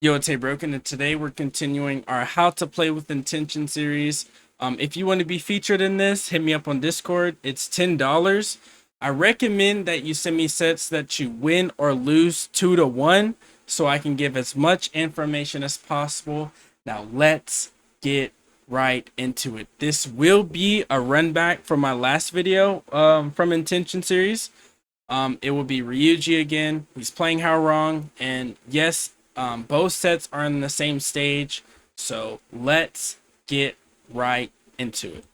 Yo, it's HeyBroken, and today we're continuing our How to Play with Intention series. If you want to be featured in this, hit me up on Discord. It's $10. I recommend that you send me sets that you win or lose 2-1 so I can give as much information as possible. Now, let's get right into it. This will be a run back from my last video from Intention series. It will be Ryuji again. He's playing How Wrong, and yes, both sets are in the same stage, so let's get right into it.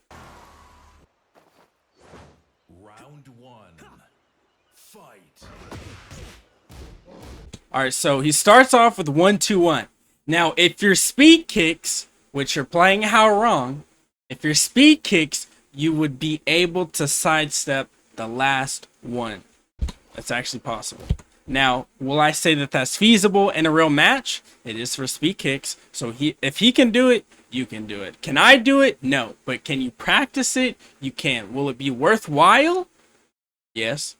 Round one. Fight. Alright, so he starts off with 1-2-1. Now, if your speed kicks, which you're playing How Wrong, if your speed kicks, you would be able to sidestep the last one. That's actually possible. Now, will I say that that's feasible in a real match? It is for speed kicks. So if he can do it, you can do it. Can I do it? No. But can you practice it? You can. Will it be worthwhile? Yes.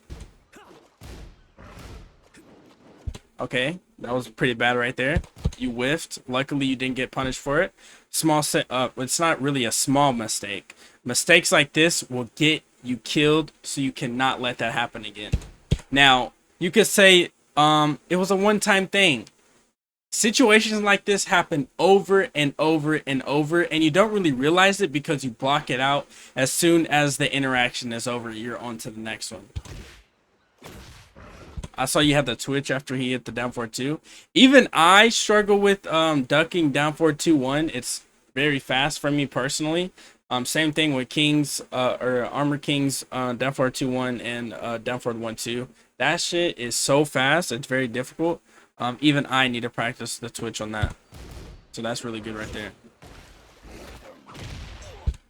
Okay, that was pretty bad right there. You whiffed. Luckily, you didn't get punished for it. Small set up. It's not really a small mistake. Mistakes like this will get you killed, so you cannot let that happen again. Now, you could say it was a one-time thing. Situations like this happen over and over and over, and you don't really realize it because you block it out. As soon as the interaction is over, you're on to the next one. I saw you had the twitch after he hit the down 4-2. Even I struggle with ducking down 4-2-1. It's very fast for me personally. Same thing with Kings or Armor Kings down 4-2-1 and down 4-1-2. That shit is so fast. It's very difficult. Even I need to practice the twitch on that. So that's really good right there.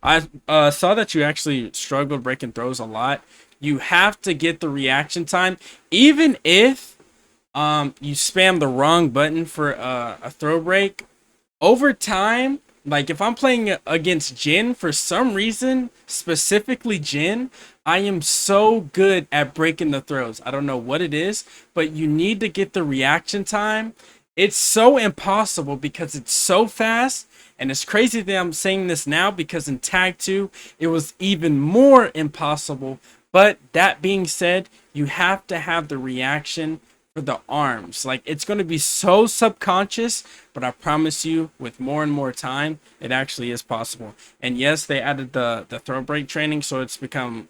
I saw that you actually struggled breaking throws a lot. You have to get the reaction time. Even if you spam the wrong button for a throw break, over time, like if I'm playing against Jin, for some reason, specifically Jin, I am so good at breaking the throws. I don't know what it is, but you need to get the reaction time. It's so impossible because it's so fast. And it's crazy that I'm saying this now because in Tag 2, it was even more impossible. But that being said, you have to have the reaction for the arms. Like, it's going to be so subconscious, but I promise you, with more and more time, it actually is possible. And yes, they added the throw break training, so it's become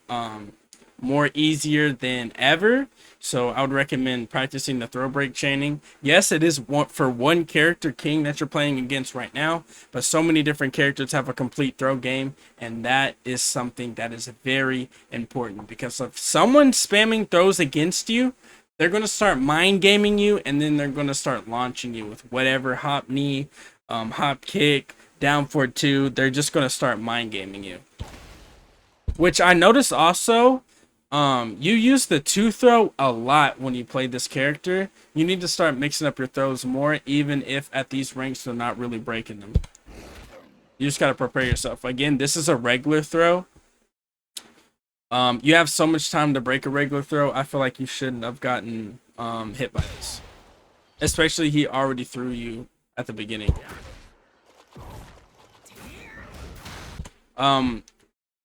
more easier than ever. So I would recommend practicing the throw break training. Yes, it is for one character king that you're playing against right now, but so many different characters have a complete throw game, and that is something that is very important, because if someone's spamming throws against you, they're going to start mind gaming you, and then they're going to start launching you with whatever hop knee, hop kick, down 4-2. They're just going to start mind gaming you. Which I noticed also, you use the 2-throw a lot when you play this character. You need to start mixing up your throws more, even if at these ranks they're not really breaking them. You just got to prepare yourself. Again, this is a regular throw. You have so much time to break a regular throw. I feel like you shouldn't have gotten hit by this. Especially he already threw you at the beginning.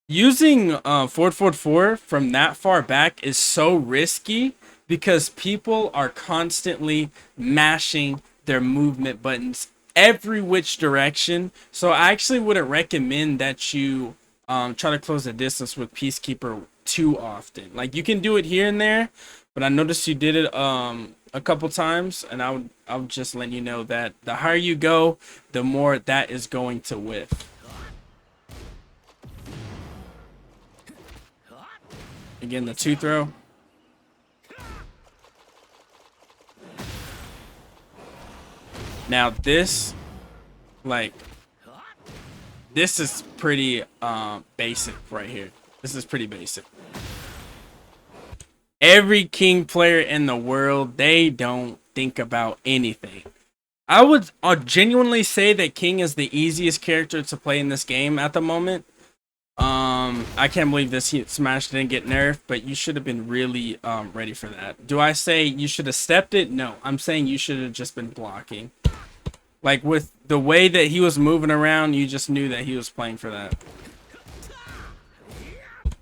Using forward 4 from that far back is so risky because people are constantly mashing their movement buttons every which direction. So I actually wouldn't recommend that you try to close the distance with Peacekeeper too often. Like, you can do it here and there, but I noticed you did it a couple times, and I would just let you know that the higher you go, the more that is going to whiff. Again, the 2-throw. Now this, like, this is pretty basic right here. This is pretty basic. Every king player in the world, they don't think about anything. I would genuinely say that king is the easiest character to play in this game at the moment. I can't believe this smash didn't get nerfed, but you should have been really ready for that. Do I say you should have stepped it? No, I'm saying you should have just been blocking. Like with the way that he was moving around, you just knew that he was playing for that.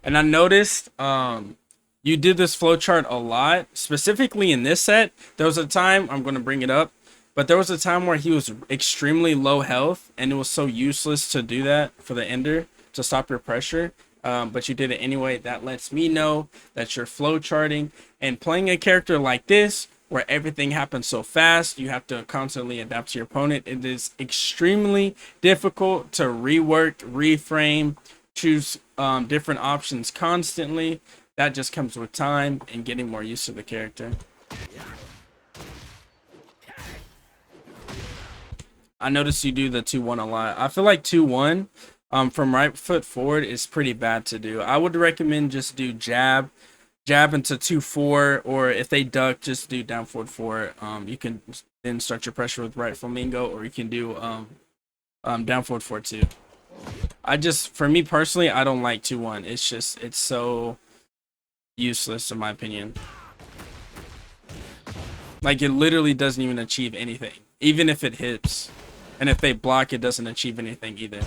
And I noticed you did this flowchart a lot, specifically in this set. There was a time, I'm going to bring it up, but there was a time where he was extremely low health, and it was so useless to do that for the ender to stop your pressure. But you did it anyway. That lets me know that you're flowcharting, and playing a character like this, where everything happens so fast, you have to constantly adapt to your opponent. It is extremely difficult to rework, reframe, choose different options constantly. That just comes with time and getting more used to the character. I noticed you do the 2-1 a lot. I feel like 2-1 from right foot forward is pretty bad to do. I would recommend just do jab into 2-4, or if they duck, just do down forward 4. You can then start your pressure with right flamingo, or you can do down forward 4 too. For me personally, I don't like 2-1. It's so useless in my opinion. Like, it literally doesn't even achieve anything, even if it hits. And if they block, it doesn't achieve anything either.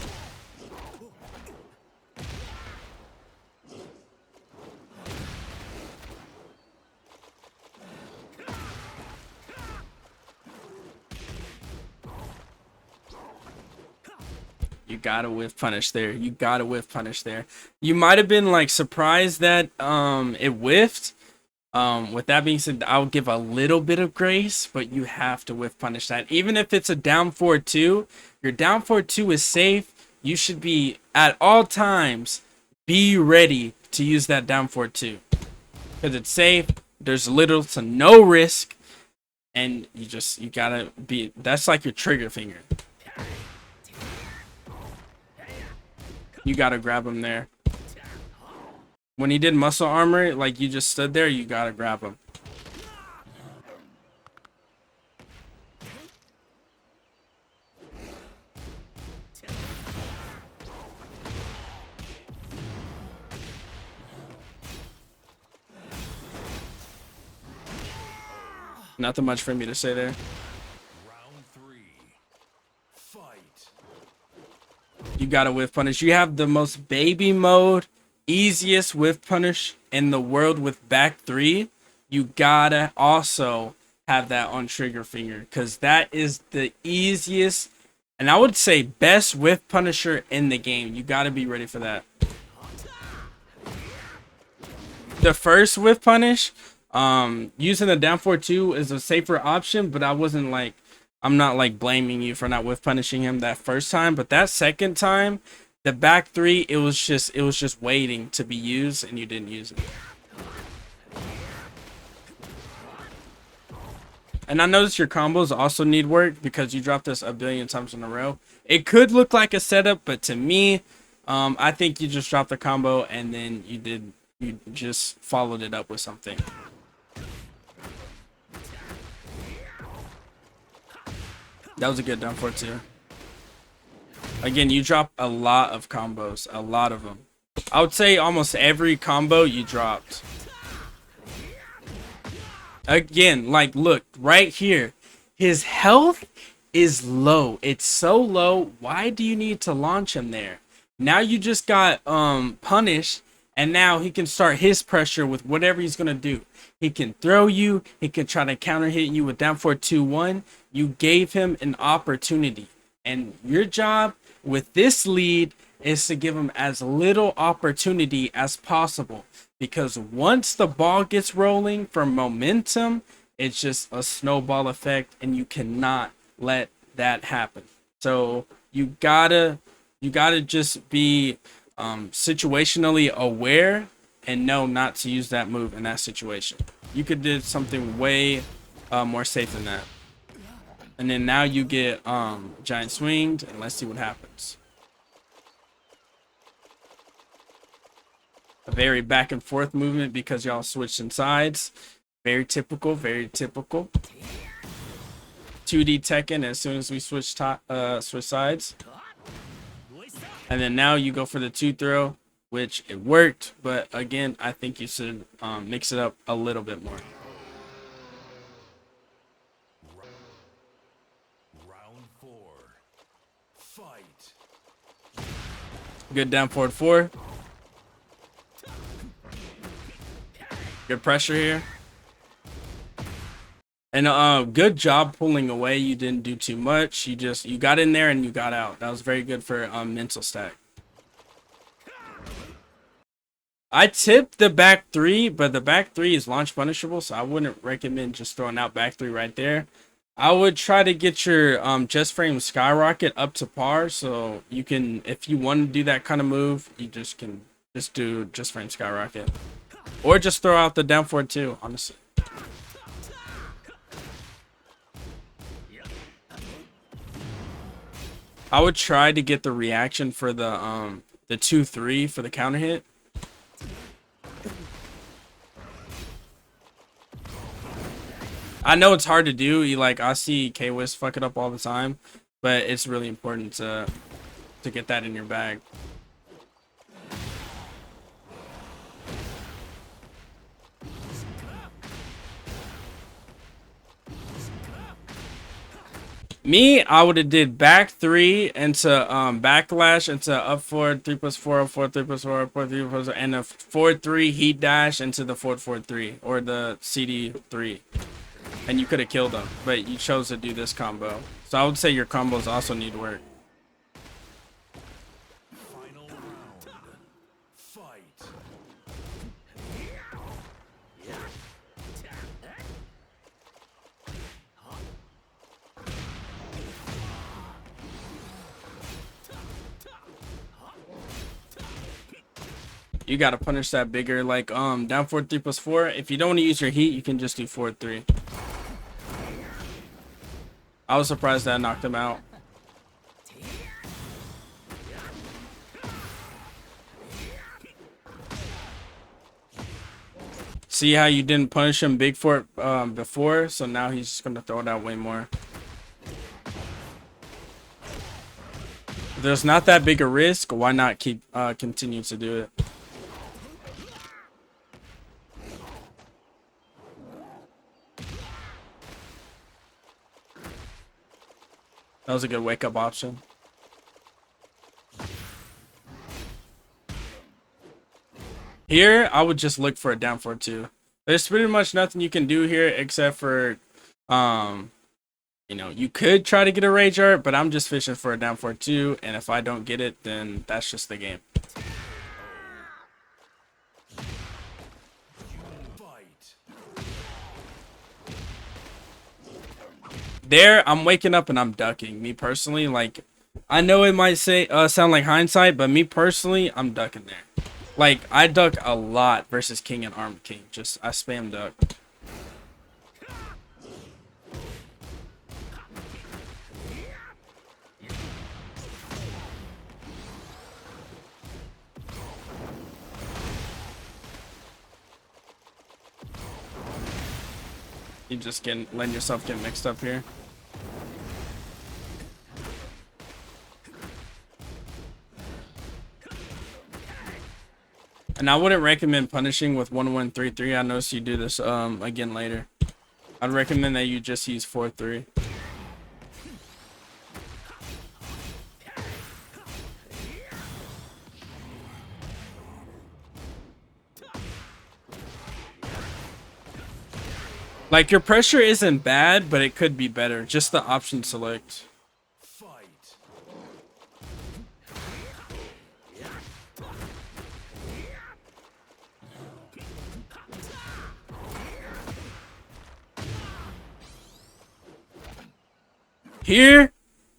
You gotta whiff punish there. You gotta whiff punish there. You might have been like surprised that it whiffed. With that being said, I'll give a little bit of grace, but you have to whiff punish that. Even if it's a down forward 2, your down forward 2 is safe. You should be at all times be ready to use that down forward 2 because it's safe. There's little to no risk, and you gotta be. That's like your trigger finger. You gotta grab him there. When he did muscle armor, like you just stood there, you gotta grab him. Nothing much for me to say there. Round 3. Fight. You gotta whiff punish. You have the most baby mode, easiest whiff punish in the world with back 3. You gotta also have that on trigger finger, because that is the easiest, and I would say best whiff punisher in the game. You gotta be ready for that. The first whiff punish, using the down forward 2 is a safer option, but I'm not like blaming you for not whiff punishing him that first time, but that second time, the back 3, it was just waiting to be used, and you didn't use it. And I noticed your combos also need work because you dropped this a billion times in a row. It could look like a setup, but to me, I think you just dropped the combo and then you just followed it up with something. That was a good down for 2. Again, you drop a lot of combos, a lot of them. I would say almost every combo you dropped. Again, like, look right here, his health is low. It's so low. Why do you need to launch him there? Now you just got punished, and now he can start his pressure with whatever he's gonna do. He can throw you, he can try to counter hit you with down for 2-1. You gave him an opportunity, and your job with this lead is to give him as little opportunity as possible, because once the ball gets rolling from momentum, it's just a snowball effect, and you cannot let that happen. So you gotta just be situationally aware and know not to use that move in that situation. You could do something way more safe than that. And then now you get giant swinged, and let's see what happens. A very back and forth movement because y'all switched in sides. Very typical, very typical. 2D Tekken as soon as we switch sides. And then now you go for the 2 throw, which it worked, but again, I think you should mix it up a little bit more. Round four. Fight. Good down forward 4. Good pressure here. And good job pulling away. You didn't do too much. You got in there and you got out. That was very good for mental stack. I tipped the back 3, but the back 3 is launch punishable, so I wouldn't recommend just throwing out back 3 right there. I would try to get your just frame skyrocket up to par, so you can, if you want to do that kind of move, you just can just do just frame skyrocket, or just throw out the down forward 2, honestly. I would try to get the reaction for the 2-3 for the counter hit. I know it's hard to do. I see K-Wiz fuck it up all the time, but it's really important to get that in your bag. Me, I would have did back 3 into backlash into up forward 3+4 up forward 3+4 up forward 3+4 and a forward 3 heat dash into the forward 3 or the CD 3. And you could have killed them, but you chose to do this combo. So I would say your combos also need work. Final round. Fight. You gotta punish that bigger, down forward 3+4. If you don't want to use your heat, you can just do forward 3. I was surprised that I knocked him out. See how you didn't punish him big for it before, so now he's just gonna throw it out way more. If there's not that big a risk, why not keep continue to do it? That was a good wake up option. Here, I would just look for a down forward 2. There's pretty much nothing you can do here except for, you know, you could try to get a rage art, but I'm just fishing for a down forward 2, and if I don't get it, then that's just the game. There, I'm waking up and I'm ducking. Me personally, I know it might sound like hindsight, but me personally, I'm ducking there. I duck a lot versus King and Arm King. I spam duck. You just can let yourself get mixed up here. And I wouldn't recommend punishing with 1-1-3-3. I noticed you do this again later. I'd recommend that you just use 4-3. Your pressure isn't bad, but it could be better. Just the option select. Here,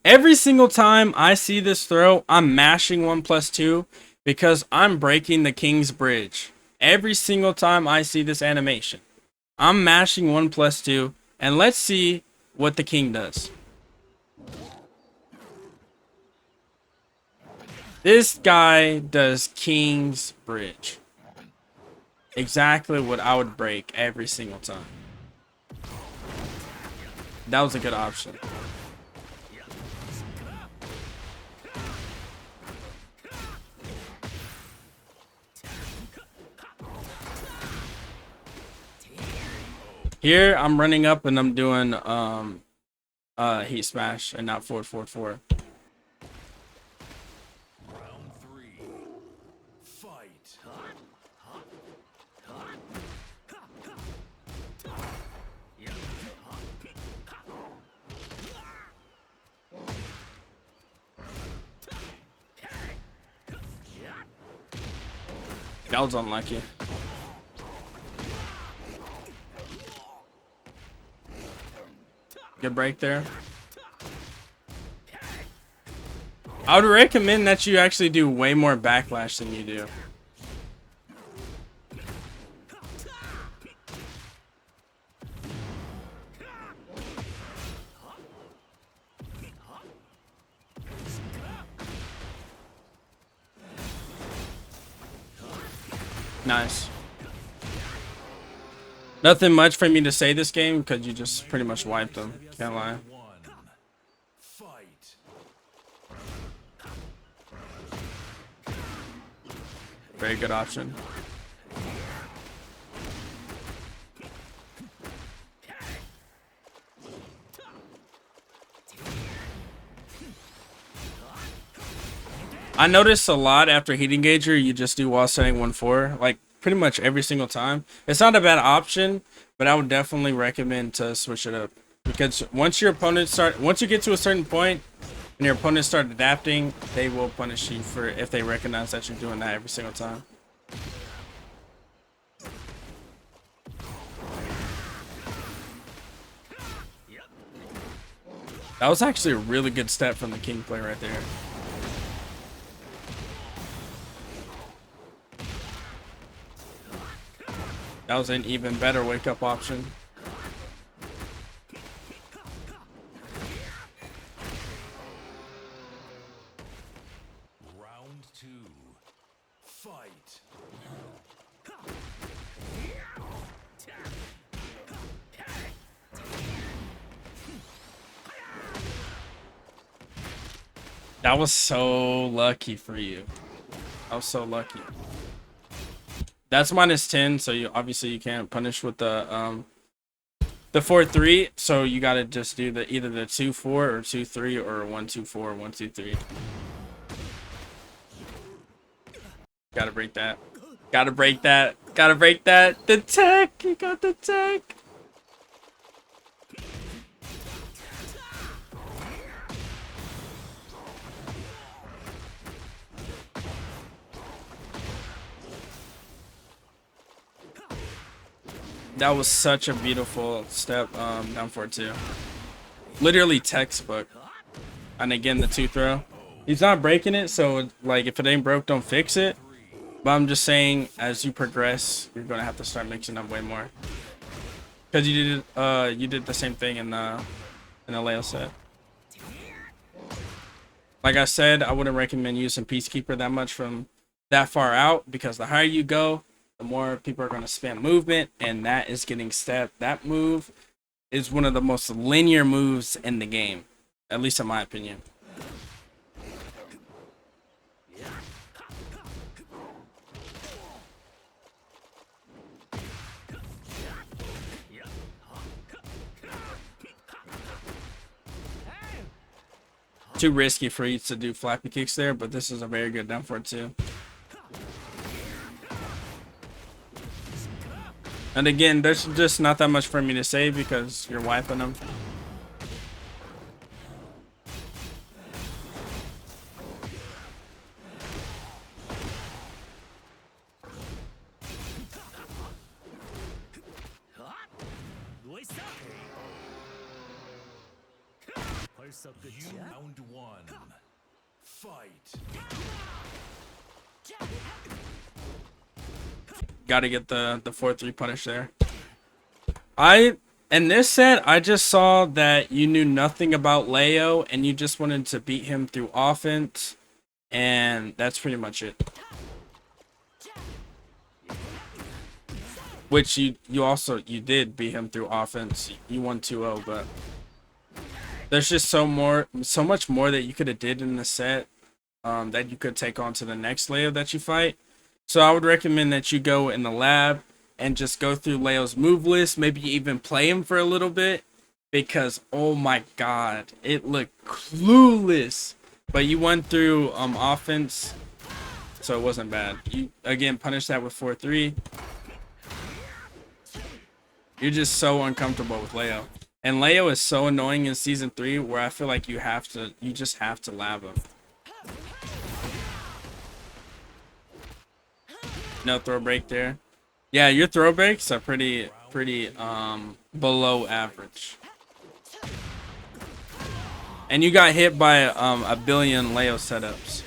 every single time I see this throw, I'm mashing 1+2 because I'm breaking the King's Bridge. Every single time I see this animation, I'm mashing 1+2, and let's see what the King does. This guy does King's Bridge. Exactly what I would break every single time. That was a good option. Here, I'm running up and I'm doing heat smash and not forward forward forward. Round 3. Fight. That was unlucky. Good break there. I would recommend that you actually do way more backlash than you do. Nice. Nothing much for me to say this game because you just pretty much wiped them. Can't lie. 1. Fight. Very good option. I noticed a lot after heat engager, you just do wall setting 1-4, like pretty much every single time. It's not a bad option, but I would definitely recommend to switch it up because once you get to a certain point and your opponents start adapting, they will punish you for if they recognize that you're doing that every single time. That was actually a really good step from the king play right there. That was an even better wake-up option. Round 2. Fight. That was so lucky for you. I was so lucky. That's -10, so you obviously you can't punish with the 4-3, so you gotta just do the either the 2-4 or 2-3 or 1-2-4, 1-2-3. Gotta break that. Gotta break that. Gotta break that. The tech! You got the tech! That was such a beautiful step down 4-2. Literally textbook. And again, the 2-throw. He's not breaking it, so like if it ain't broke, don't fix it. But I'm just saying, as you progress, you're gonna have to start mixing up way more. Because you did the same thing in the Leo set. Like I said, I wouldn't recommend using Peacekeeper that much from that far out because the higher you go, the more people are going to spam movement, and that is getting stepped. That move is one of the most linear moves in the game, at least in my opinion. Too risky for you to do flappy kicks there, but this is a very good down 4-2. And again, there's just not that much for me to say because you're wiping them. Round 1. Fight. Got to get the 4-3 punish there. In this set, I just saw that you knew nothing about Leo and you just wanted to beat him through offense, and that's pretty much it. Which you did beat him through offense. You won 2-0, but there's just so much more that you could have did in the set that you could take on to the next Leo that you fight. So I would recommend that you go in the lab and just go through Leo's move list, maybe even play him for a little bit, because oh my god, it looked clueless. But you went through offense, so it wasn't bad. You again punish that with 4-3. You're just so uncomfortable with Leo. And Leo is so annoying in season 3 where I feel like you just have to lab him. No throw break there. Yeah, your throw breaks are pretty below average. And you got hit by a billion Leo setups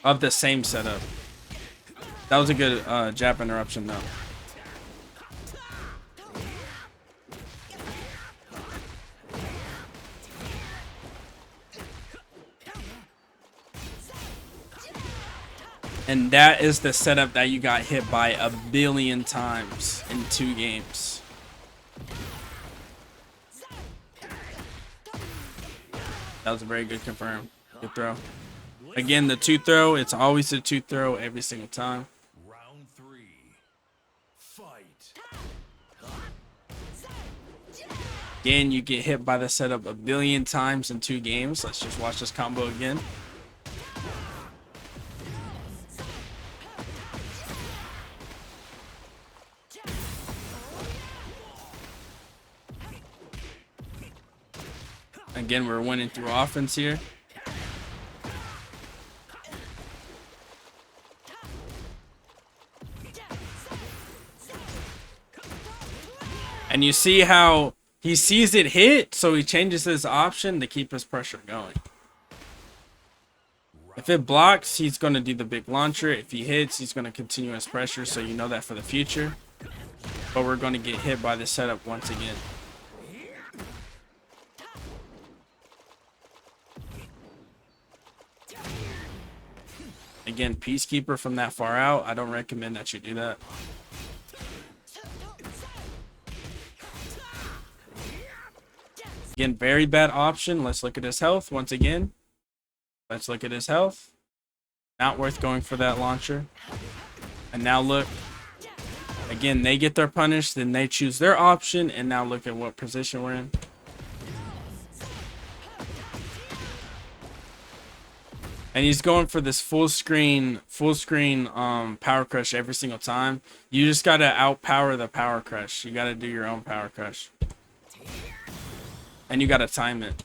of the same setup. That was a good jab interruption though. And that is the setup that you got hit by a billion times in 2 games. That was a very good confirm. Good throw. Again, the 2 throw, it's always the 2 throw every single time. Round 3. Fight. Again, you get hit by the setup a billion times in 2 games. Let's just watch this combo again. Again, we're winning through offense here. And you see how he sees it hit, so he changes his option to keep his pressure going. If it blocks, he's going to do the big launcher. If he hits, he's going to continue his pressure, so you know that for the future. But we're going to get hit by the setup once again. Again, Peacekeeper from that far out. I don't recommend that you do that. Again, very bad option. Let's look at his health once again. Let's look at his health. Not worth going for that launcher. And now look. Again, they get their punish, then they choose their option, and now look at what position we're in. And he's going for this full screen power crush every single time. You just gotta outpower the power crush. You gotta do your own power crush. And you gotta time it.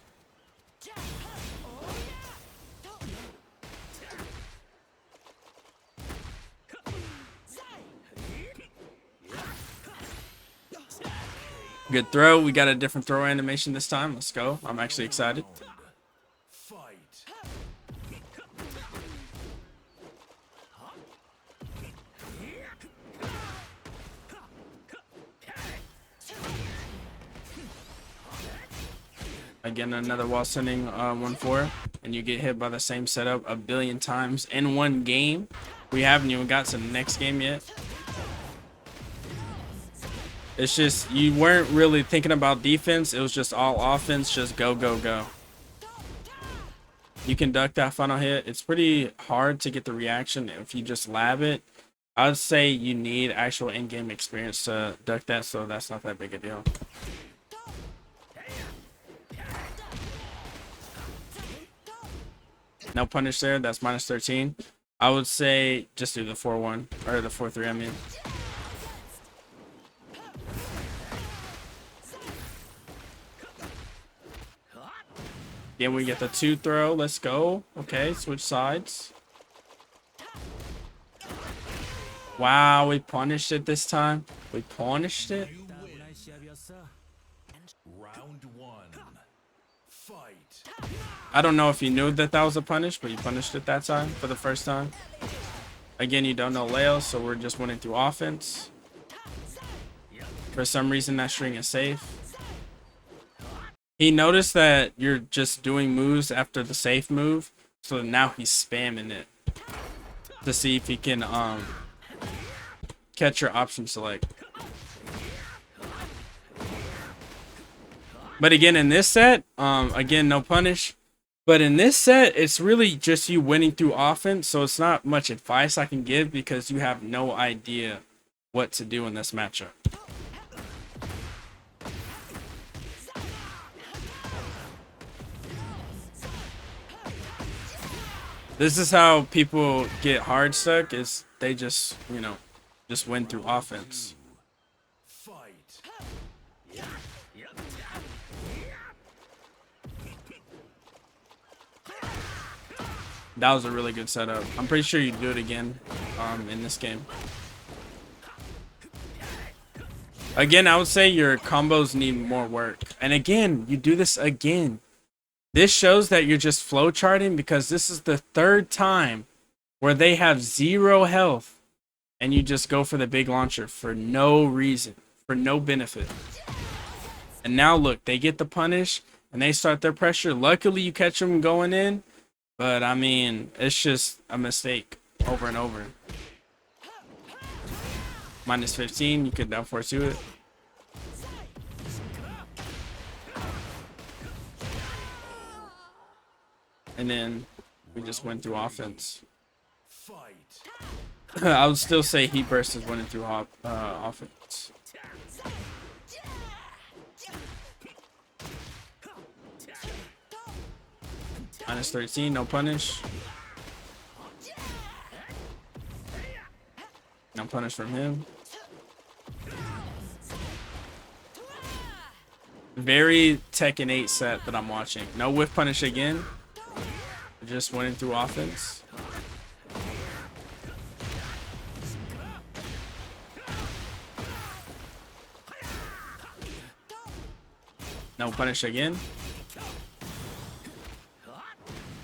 Good throw. We got a different throw animation this time. Let's go. I'm actually excited. Again, another wall sending 1-4, and you get hit by the same setup a billion times in one game. We haven't even got to the next game yet. It's just you weren't really thinking about defense. It was just all offense. Just go, go, go. You can duck that final hit. It's pretty hard to get the reaction if you just lab it. I would say you need actual in-game experience to duck that, so that's not that big a deal. No punish there. That's -13. I would say just do the 4-1 or the 4-3. I mean. Then we get the 2 throw. Let's go. Okay, switch sides. Wow, we punished it this time. We punished it. Round 1. Fight. I don't know if you knew that that was a punish, but you punished it that time for the first time. Again, you don't know Leo, so we're just winning through offense. For some reason, that string is safe. He noticed that you're just doing moves after the safe move, so now he's spamming it to see if he can catch your option select. But again, in this set, again, no punish. But in this set, it's really just you winning through offense, so it's not much advice I can give because you have no idea what to do in this matchup. This is how people get hard stuck, is they just, you know, just win through offense. Fight. That was a really good setup. I'm pretty sure you do it again in this game. Again, I would say your combos need more work. And again, you do this again. This shows that you're just flow charting, because this is the third time where they have 0 health and you just go for the big launcher for no reason, for no benefit. And now look, they get the punish and they start their pressure. Luckily you catch them going in, but I mean, it's just a mistake over and over. Minus 15, you could down force do it. And then we just went through offense. Fight. I would still say Heat Burst is winning through offense. Minus 13, no punish. No punish from him. Very Tekken 8 set that I'm watching. No whiff punish again. Just winning through offense. No punish again.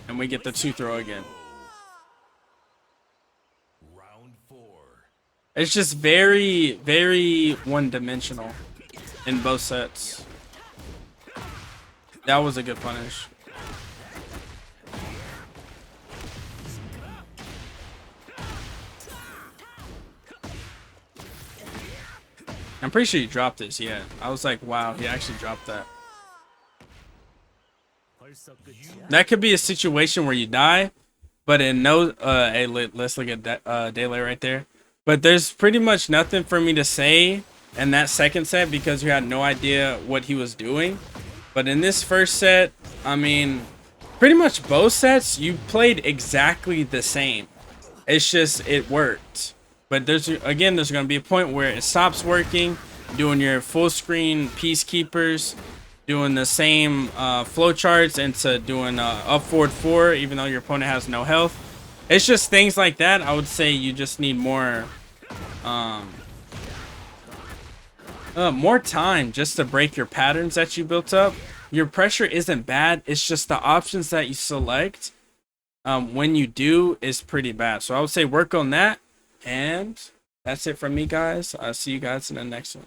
And we get the 2 throw again. Round 4. It's just very, very one-dimensional in both sets. That was a good punish. I'm pretty sure he dropped this, yeah. I was like, wow, he actually dropped that. That could be a situation where you die, but in no, hey, let's look at Daylight right there. But there's pretty much nothing for me to say in that second set because you had no idea what he was doing. But in this first set, I mean, pretty much both sets, you played exactly the same. It's just, it worked. But there's going to be a point where it stops working, doing your full screen peacekeepers, doing the same flow charts into doing up forward 4, even though your opponent has no health. It's just things like that. I would say you just need more more time just to break your patterns that you built up. Your pressure isn't bad. It's just the options that you select when you do is pretty bad. So I would say work on that. And that's it from me, guys. I'll see you guys in the next one.